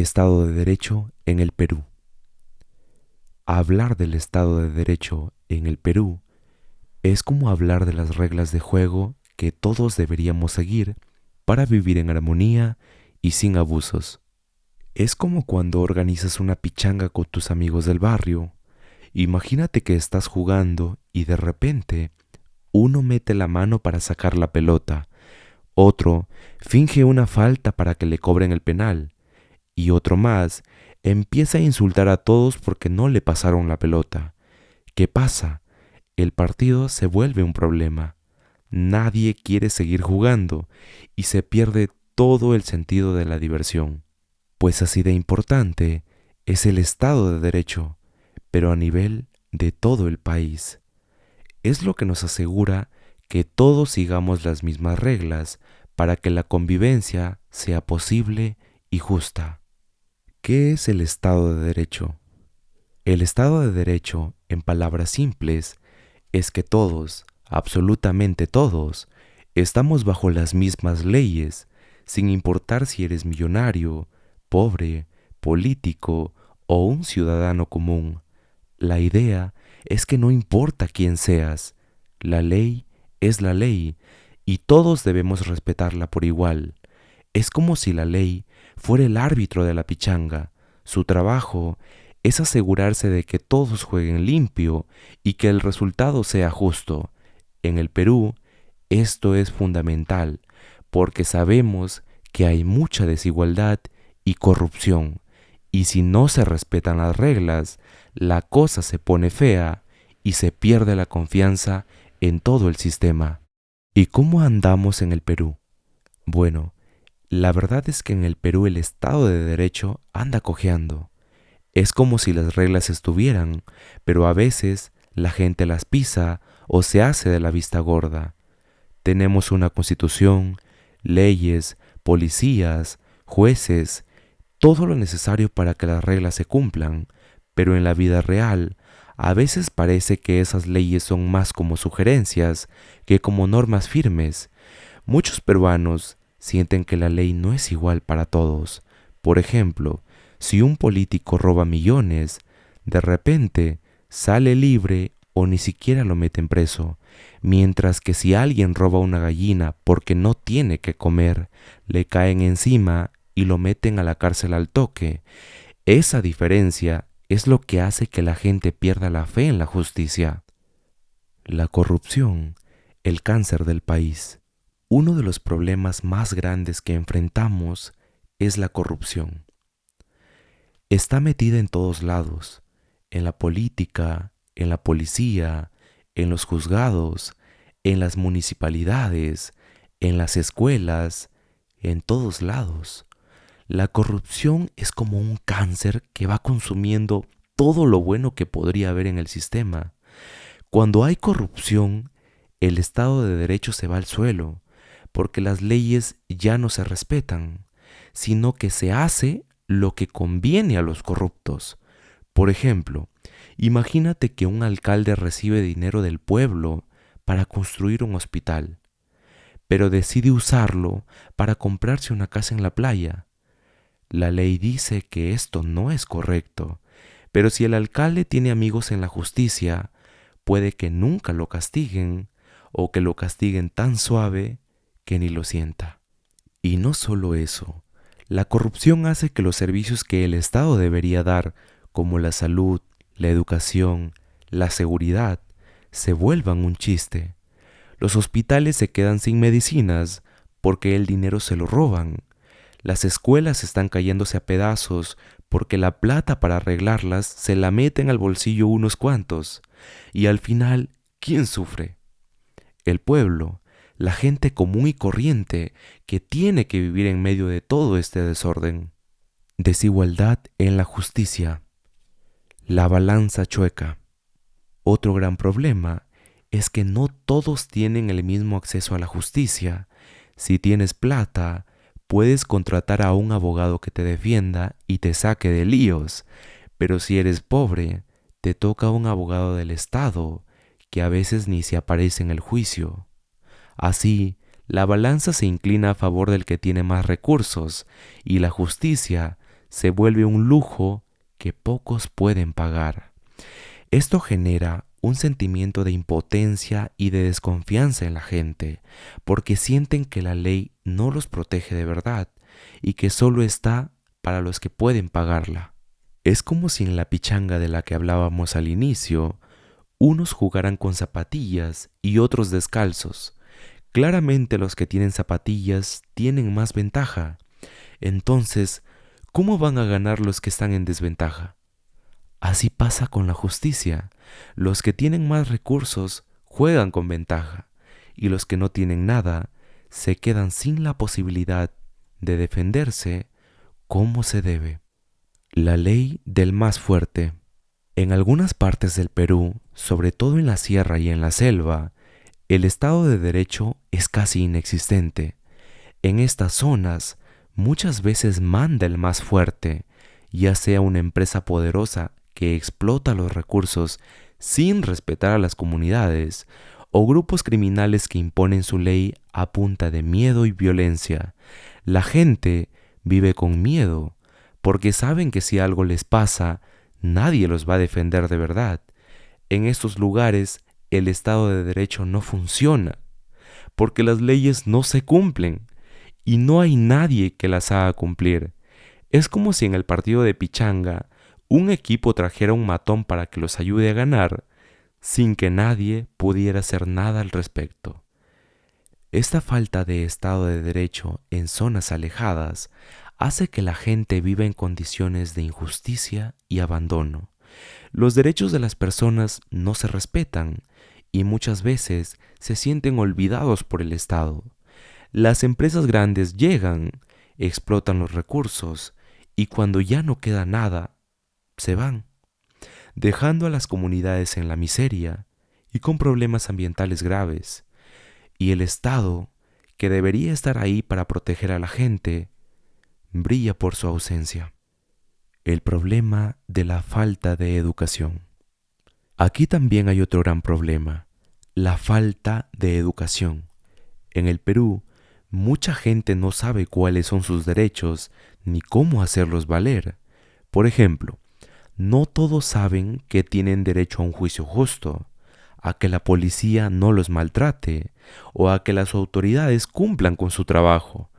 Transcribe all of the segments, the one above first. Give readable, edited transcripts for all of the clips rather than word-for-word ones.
Estado de Derecho en el Perú. Hablar del Estado de Derecho en el Perú es como hablar de las reglas de juego que todos deberíamos seguir para vivir en armonía y sin abusos. Es como cuando organizas una pichanga con tus amigos del barrio. Imagínate que estás jugando y de repente uno mete la mano para sacar la pelota, otro finge una falta para que le cobren el penal y otro más empieza a insultar a todos porque no le pasaron la pelota. ¿Qué pasa? El partido se vuelve un problema. Nadie quiere seguir jugando y se pierde todo el sentido de la diversión. Pues así de importante es el Estado de Derecho, pero a nivel de todo el país. Es lo que nos asegura que todos sigamos las mismas reglas para que la convivencia sea posible y justa. ¿Qué es el Estado de Derecho? El Estado de Derecho, en palabras simples, es que todos, absolutamente todos, estamos bajo las mismas leyes, sin importar si eres millonario, pobre, político o un ciudadano común. La idea es que no importa quién seas, la ley es la ley y todos debemos respetarla por igual. Es como si la ley fuera el árbitro de la pichanga. Su trabajo es asegurarse de que todos jueguen limpio y que el resultado sea justo. En el Perú, esto es fundamental porque sabemos que hay mucha desigualdad y corrupción, y si no se respetan las reglas, la cosa se pone fea y se pierde la confianza en todo el sistema. ¿Y cómo andamos en el Perú? Bueno, la verdad es que en el Perú el Estado de Derecho anda cojeando. Es como si las reglas estuvieran, pero a veces la gente las pisa o se hace de la vista gorda. Tenemos una constitución, leyes, policías, jueces, todo lo necesario para que las reglas se cumplan, pero en la vida real, a veces parece que esas leyes son más como sugerencias que como normas firmes. Muchos peruanos sienten que la ley no es igual para todos. Por ejemplo, si un político roba millones, de repente sale libre o ni siquiera lo meten preso, mientras que si alguien roba una gallina porque no tiene que comer, le caen encima y lo meten a la cárcel al toque. Esa diferencia es lo que hace que la gente pierda la fe en la justicia. La corrupción, el cáncer del país. Uno de los problemas más grandes que enfrentamos es la corrupción. Está metida en todos lados, en la política, en la policía, en los juzgados, en las municipalidades, en las escuelas, en todos lados. La corrupción es como un cáncer que va consumiendo todo lo bueno que podría haber en el sistema. Cuando hay corrupción, el Estado de Derecho se va al suelo, porque las leyes ya no se respetan, sino que se hace lo que conviene a los corruptos. Por ejemplo, imagínate que un alcalde recibe dinero del pueblo para construir un hospital, pero decide usarlo para comprarse una casa en la playa. La ley dice que esto no es correcto, pero si el alcalde tiene amigos en la justicia, puede que nunca lo castiguen o que lo castiguen tan suave que ni lo sienta. Y no solo eso, la corrupción hace que los servicios que el Estado debería dar, como la salud, la educación, la seguridad, se vuelvan un chiste. Los hospitales se quedan sin medicinas porque el dinero se lo roban. Las escuelas están cayéndose a pedazos porque la plata para arreglarlas se la meten al bolsillo unos cuantos. Y al final, ¿quién sufre? El pueblo, la gente común y corriente que tiene que vivir en medio de todo este desorden. Desigualdad en la justicia. La balanza chueca. Otro gran problema es que no todos tienen el mismo acceso a la justicia. Si tienes plata, puedes contratar a un abogado que te defienda y te saque de líos, pero si eres pobre, te toca un abogado del Estado, que a veces ni se aparece en el juicio. Así, la balanza se inclina a favor del que tiene más recursos y la justicia se vuelve un lujo que pocos pueden pagar. Esto genera un sentimiento de impotencia y de desconfianza en la gente, porque sienten que la ley no los protege de verdad y que solo está para los que pueden pagarla. Es como si en la pichanga de la que hablábamos al inicio, unos jugaran con zapatillas y otros descalzos. Claramente los que tienen zapatillas tienen más ventaja. Entonces, ¿cómo van a ganar los que están en desventaja? Así pasa con la justicia. Los que tienen más recursos juegan con ventaja y los que no tienen nada se quedan sin la posibilidad de defenderse como se debe. La ley del más fuerte. En algunas partes del Perú, sobre todo en la sierra y en la selva, el Estado de Derecho es casi inexistente. En estas zonas, muchas veces manda el más fuerte, ya sea una empresa poderosa que explota los recursos sin respetar a las comunidades, o grupos criminales que imponen su ley a punta de miedo y violencia. La gente vive con miedo, porque saben que si algo les pasa, nadie los va a defender de verdad. En estos lugares, el Estado de Derecho no funciona, porque las leyes no se cumplen y no hay nadie que las haga cumplir. Es como si en el partido de pichanga un equipo trajera un matón para que los ayude a ganar, sin que nadie pudiera hacer nada al respecto. Esta falta de Estado de Derecho en zonas alejadas hace que la gente viva en condiciones de injusticia y abandono. Los derechos de las personas no se respetan y muchas veces se sienten olvidados por el Estado. Las empresas grandes llegan, explotan los recursos y cuando ya no queda nada, se van, dejando a las comunidades en la miseria y con problemas ambientales graves. Y el Estado, que debería estar ahí para proteger a la gente, brilla por su ausencia. El problema de la falta de educación. Aquí también hay otro gran problema, la falta de educación. En el Perú, mucha gente no sabe cuáles son sus derechos ni cómo hacerlos valer. Por ejemplo, no todos saben que tienen derecho a un juicio justo, a que la policía no los maltrate o a que las autoridades cumplan con su trabajo.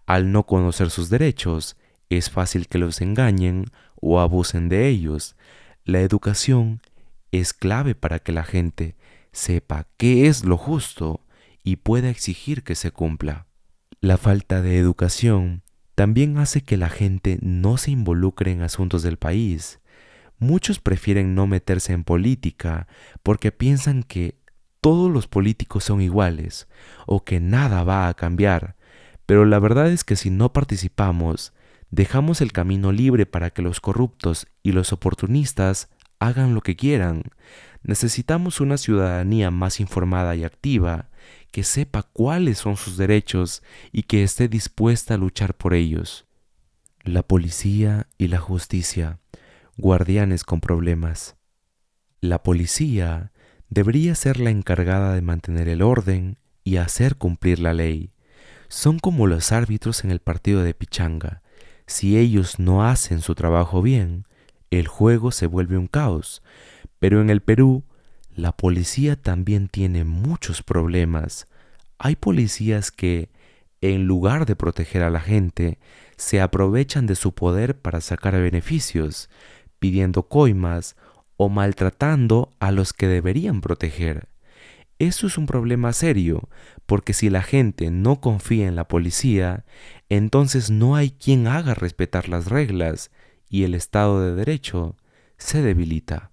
Al no conocer sus derechos, es fácil que los engañen o abusen de ellos. La educación es clave para que la gente sepa qué es lo justo y pueda exigir que se cumpla. La falta de educación también hace que la gente no se involucre en asuntos del país. Muchos prefieren no meterse en política porque piensan que todos los políticos son iguales o que nada va a cambiar, pero la verdad es que si no participamos, dejamos el camino libre para que los corruptos y los oportunistas hagan lo que quieran. Necesitamos una ciudadanía más informada y activa, que sepa cuáles son sus derechos y que esté dispuesta a luchar por ellos. La policía y la justicia, guardianes con problemas. La policía debería ser la encargada de mantener el orden y hacer cumplir la ley. Son como los árbitros en el partido de pichanga. Si ellos no hacen su trabajo bien, el juego se vuelve un caos. Pero en el Perú, la policía también tiene muchos problemas. Hay policías que, en lugar de proteger a la gente, se aprovechan de su poder para sacar beneficios, pidiendo coimas o maltratando a los que deberían proteger. Eso es un problema serio, porque si la gente no confía en la policía, entonces no hay quien haga respetar las reglas y el Estado de Derecho se debilita.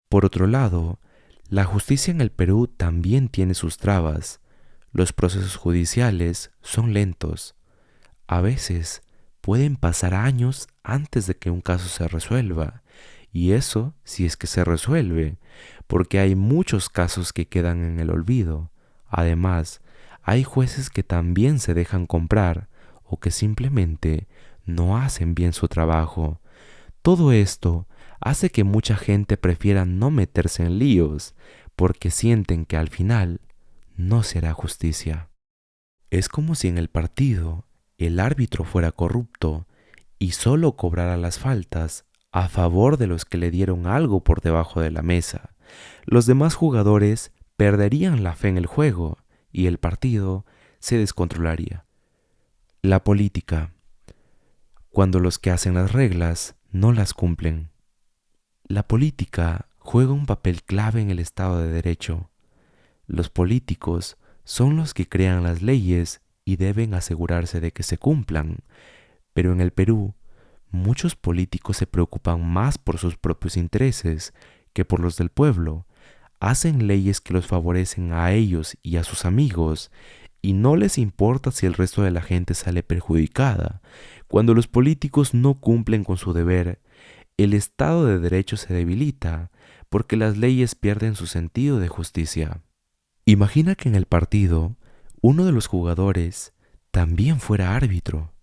Por otro lado, la justicia en el Perú también tiene sus trabas. Los procesos judiciales son lentos. A veces pueden pasar años antes de que un caso se resuelva, y eso si es que se resuelve, porque hay muchos casos que quedan en el olvido. Además, hay jueces que también se dejan comprar o que simplemente no hacen bien su trabajo. Todo esto hace que mucha gente prefiera no meterse en líos porque sienten que al final no será justicia. Es como si en el partido el árbitro fuera corrupto y solo cobrara las faltas a favor de los que le dieron algo por debajo de la mesa. Los demás jugadores perderían la fe en el juego y el partido se descontrolaría. La política, cuando los que hacen las reglas no las cumplen. La política juega un papel clave en el Estado de Derecho. Los políticos son los que crean las leyes y deben asegurarse de que se cumplan, pero en el Perú, muchos políticos se preocupan más por sus propios intereses que por los del pueblo. Hacen leyes que los favorecen a ellos y a sus amigos, y no les importa si el resto de la gente sale perjudicada. Cuando los políticos no cumplen con su deber, el Estado de Derecho se debilita porque las leyes pierden su sentido de justicia. Imagina que en el partido uno de los jugadores también fuera árbitro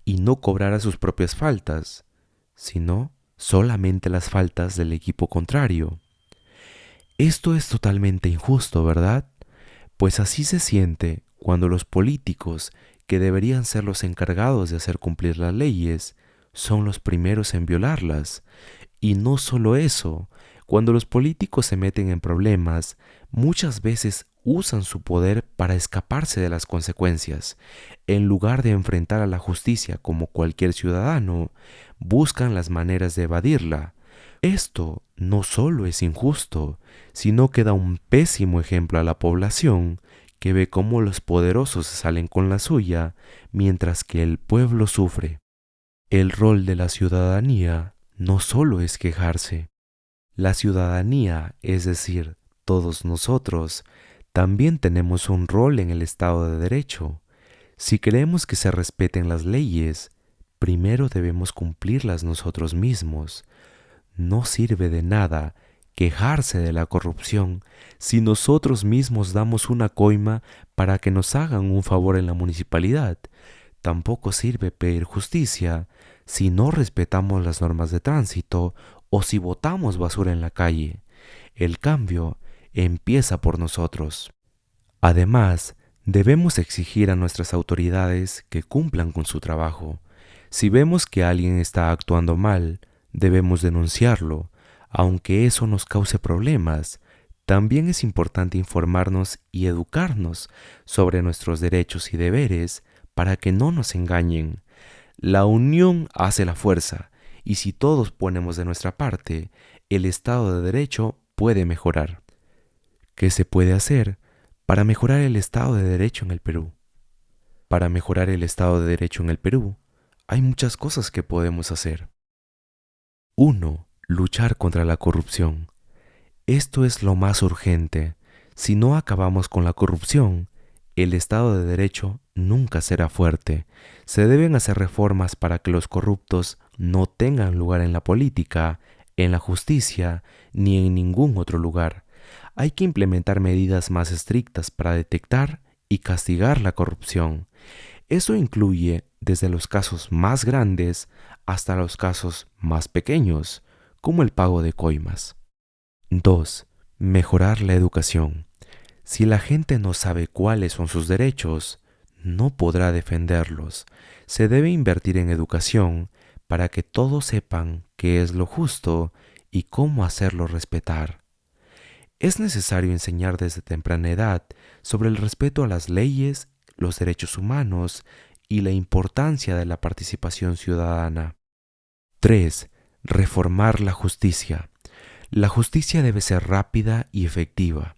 y no cobrara sus propias faltas, sino solamente las faltas del equipo contrario. Esto es totalmente injusto, ¿verdad? Pues así se siente cuando los políticos, que deberían ser los encargados de hacer cumplir las leyes, son los primeros en violarlas. Y no solo eso, cuando los políticos se meten en problemas, muchas veces usan su poder para escaparse de las consecuencias. En lugar de enfrentar a la justicia como cualquier ciudadano, buscan las maneras de evadirla. Esto no solo es injusto, sino que da un pésimo ejemplo a la población que ve cómo los poderosos se salen con la suya mientras que el pueblo sufre. El rol de la ciudadanía no solo es quejarse. La ciudadanía, es decir, todos nosotros, también tenemos un rol en el Estado de Derecho. Si queremos que se respeten las leyes, primero debemos cumplirlas nosotros mismos. No sirve de nada quejarse de la corrupción si nosotros mismos damos una coima para que nos hagan un favor en la municipalidad. Tampoco sirve pedir justicia si no respetamos las normas de tránsito o si botamos basura en la calle. El cambio empieza por nosotros. Además, debemos exigir a nuestras autoridades que cumplan con su trabajo. Si vemos que alguien está actuando mal, debemos denunciarlo, aunque eso nos cause problemas. También es importante informarnos y educarnos sobre nuestros derechos y deberes para que no nos engañen. La unión hace la fuerza, y si todos ponemos de nuestra parte, el Estado de Derecho puede mejorar. ¿Qué se puede hacer para mejorar el Estado de Derecho en el Perú? Para mejorar el Estado de Derecho en el Perú, hay muchas cosas que podemos hacer. 1. Luchar contra la corrupción. Esto es lo más urgente. Si no acabamos con la corrupción, el Estado de Derecho nunca será fuerte. Se deben hacer reformas para que los corruptos no tengan lugar en la política, en la justicia, ni en ningún otro lugar. Hay que implementar medidas más estrictas para detectar y castigar la corrupción. Eso incluye desde los casos más grandes hasta los casos más pequeños, como el pago de coimas. 2. Mejorar la educación. Si la gente no sabe cuáles son sus derechos, no podrá defenderlos. Se debe invertir en educación para que todos sepan qué es lo justo y cómo hacerlo respetar. Es necesario enseñar desde temprana edad sobre el respeto a las leyes, los derechos humanos y la importancia de la participación ciudadana. 3. Reformar la justicia. La justicia debe ser rápida y efectiva.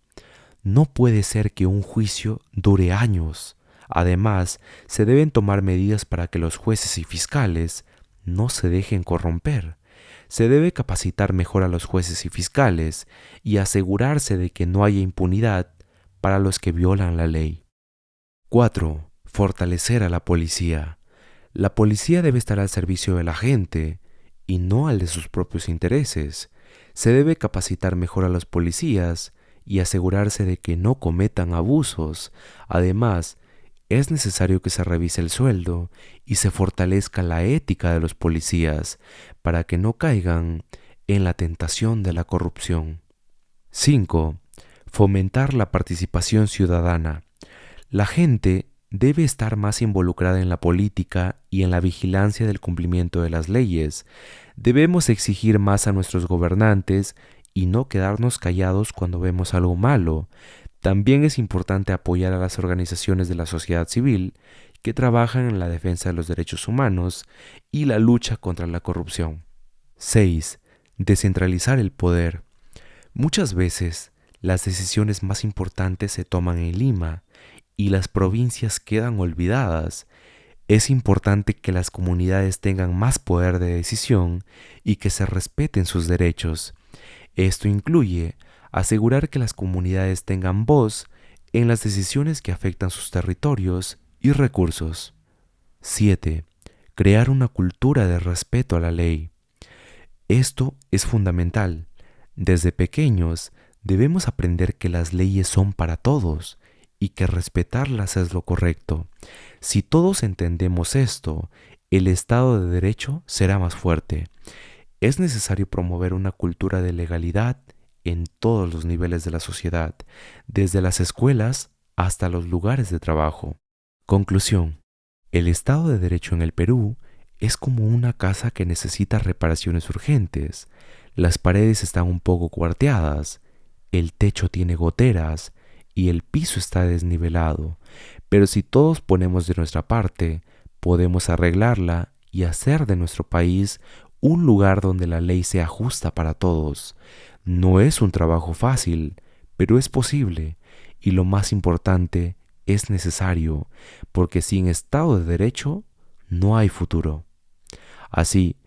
No puede ser que un juicio dure años. Además, se deben tomar medidas para que los jueces y fiscales no se dejen corromper. Se debe capacitar mejor a los jueces y fiscales y asegurarse de que no haya impunidad para los que violan la ley. 4. Fortalecer a la policía. La policía debe estar al servicio de la gente y no al de sus propios intereses. Se debe capacitar mejor a los policías y asegurarse de que no cometan abusos. Además, es necesario que se revise el sueldo y se fortalezca la ética de los policías para que no caigan en la tentación de la corrupción. 5. Fomentar la participación ciudadana. La gente debe estar más involucrada en la política y en la vigilancia del cumplimiento de las leyes. Debemos exigir más a nuestros gobernantes y no quedarnos callados cuando vemos algo malo. También es importante apoyar a las organizaciones de la sociedad civil que trabajan en la defensa de los derechos humanos y la lucha contra la corrupción. 6. Descentralizar el poder. Muchas veces, las decisiones más importantes se toman en Lima y las provincias quedan olvidadas. Es importante que las comunidades tengan más poder de decisión y que se respeten sus derechos. Esto incluye asegurar que las comunidades tengan voz en las decisiones que afectan sus territorios y recursos. 7. Crear una cultura de respeto a la ley. Esto es fundamental. Desde pequeños debemos aprender que las leyes son para todos y que respetarlas es lo correcto. Si todos entendemos esto, el Estado de Derecho será más fuerte. Es necesario promover una cultura de legalidad en todos los niveles de la sociedad, desde las escuelas hasta los lugares de trabajo. Conclusión. El Estado de Derecho en el Perú es como una casa que necesita reparaciones urgentes. Las paredes están un poco cuarteadas, el techo tiene goteras y el piso está desnivelado. Pero si todos ponemos de nuestra parte, podemos arreglarla y hacer de nuestro país un lugar donde la ley sea justa para todos. No es un trabajo fácil, pero es posible y lo más importante, es necesario, porque sin Estado de Derecho no hay futuro. Así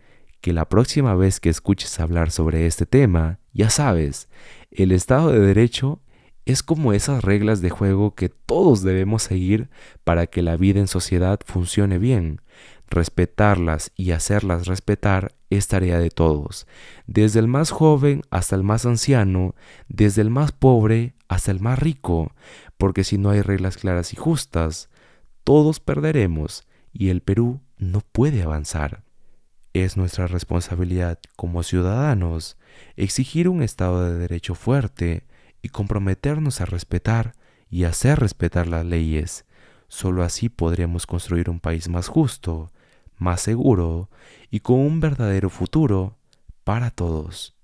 que la próxima vez que escuches hablar sobre este tema, ya sabes, el Estado de Derecho es como esas reglas de juego que todos debemos seguir para que la vida en sociedad funcione bien. Respetarlas y hacerlas respetar es tarea de todos, desde el más joven hasta el más anciano, desde el más pobre hasta el más rico, porque si no hay reglas claras y justas, todos perderemos y el Perú no puede avanzar. Es nuestra responsabilidad como ciudadanos exigir un Estado de Derecho fuerte y comprometernos a respetar y hacer respetar las leyes. Solo así podremos construir un país más justo, más seguro y con un verdadero futuro para todos.